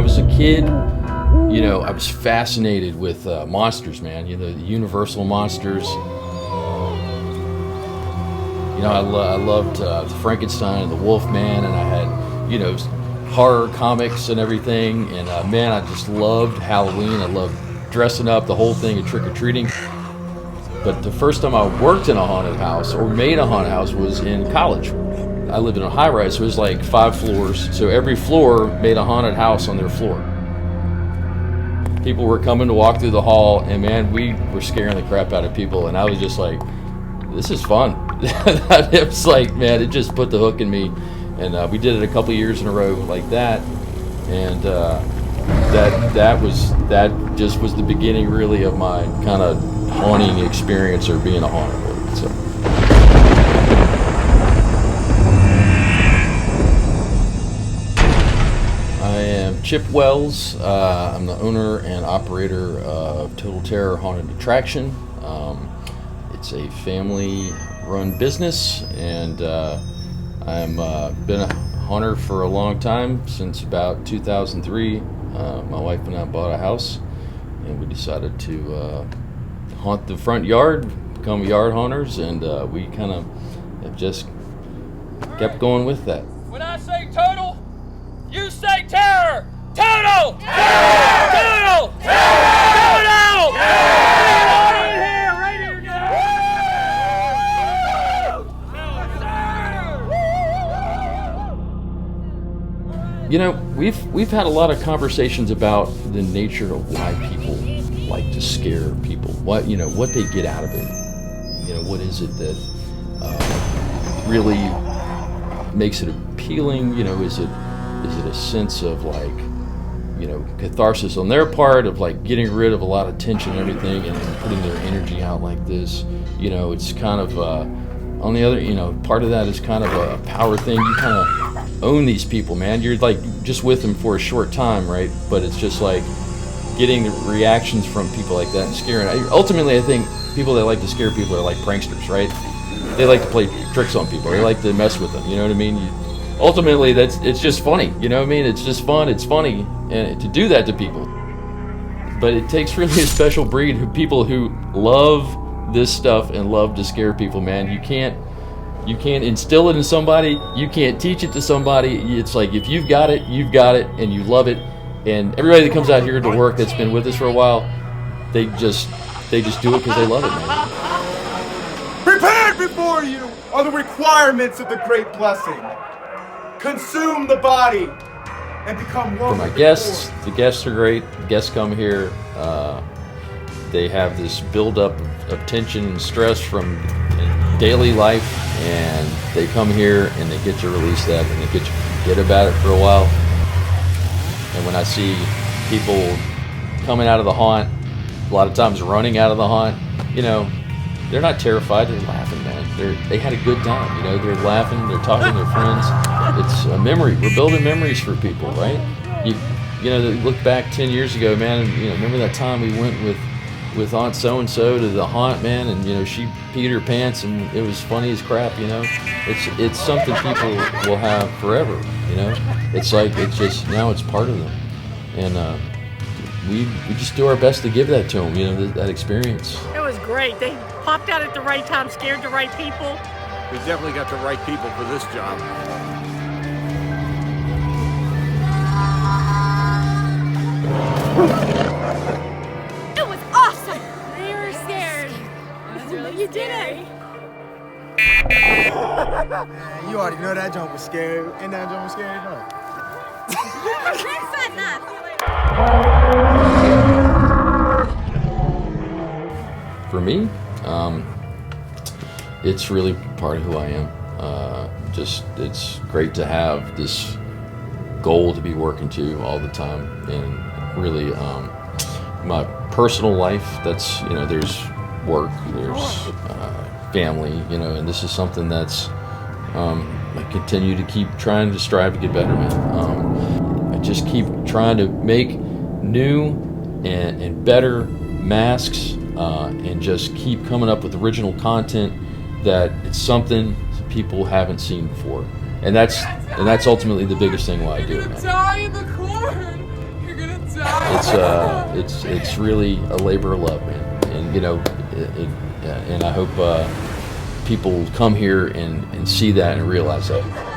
was a kid, I was fascinated with monsters, man. The Universal monsters. I loved Frankenstein and the Wolfman, and I had, horror comics and everything. And man, I just loved Halloween. I loved dressing up, the whole thing, and trick-or-treating. But the first time I worked in a haunted house or made a haunted house was in college. I lived in a high-rise, so it was like 5 floors. So every floor made a haunted house on their floor. People were coming to walk through the hall, and man, we were scaring the crap out of people. And I was just like, this is fun. It was like, man, it just put the hook in me. And we did it a couple years in a row like that. And that just was the beginning, really, of my kind of haunting experience, or being a haunted. So. I am Chip Wells. I'm the owner and operator of Total Terror Haunted Attraction. It's a family-run business, and I've been a haunter for a long time, since about 2003. My wife and I bought a house, and we decided to haunt the front yard, become yard haunters, and we kind of have just kept going with that. When I say total, you say terror! Total! Terror! Total! Terror! Total! Terror! Right here, right here, guys! We've had a lot of conversations about the nature of why people like to scare people. What they get out of it. What is it that really makes it appealing? Is it a sense of catharsis on their part, of getting rid of a lot of tension and everything, and putting their energy out like this? It's kind of on the other, part of that is kind of a power thing. You kind of own these people, man. You're just with them for a short time, right? But it's just getting the reactions from people like that and scaring. Ultimately, I think people that like to scare people are like pranksters, right? They like to play tricks on people. They like to mess with them. You know what I mean? Ultimately, it's just funny. You know what I mean? It's just fun. It's funny, and to do that to people. But it takes really a special breed of people who love this stuff and love to scare people, man. You can't instill it in somebody. You can't teach it to somebody. It's like, if you've got it, and you love it. And everybody that comes out here to work that's been with us for a while, they just do it because they love it, man. Prepared before you are the requirements of the great blessing. Consume the body and become one. For my guests, the guests are great. The guests come here. They have this buildup of tension and stress from daily life, and they come here and they get to release that, and they get to forget about it for a while. And when I see people coming out of the haunt, a lot of times running out of the haunt, they're not terrified. They're laughing, man. They had a good time. They're laughing. They're talking to their friends. It's a memory. We're building memories for people, right? Look back 10 years ago, man. Remember that time we went with Aunt so-and-so to the haunt, man, and she peed her pants, and it was funny as crap. It's something people will have forever. It's just, now it's part of them, and we just do our best to give that to them. That experience. It was great. They popped out at the right time, scared the right people. We definitely got the right people for this job. It was awesome! We were scared. You did it! Man, you already know that joint was scary. Ain't that joint was scary, no? Said that. For me, it's really part of who I am. It's great to have this goal to be working to all the time, and really, my personal life. That's there's work, there's family, and this is something that's I continue to keep trying to strive to get better, man. I just keep trying to make new and better masks, and just keep coming up with original content that it's something people haven't seen before, and that's ultimately the biggest thing why I do it, man. Die in the corn! it's really a labor of love, man. And you know, and I hope people come here and see that and realize that.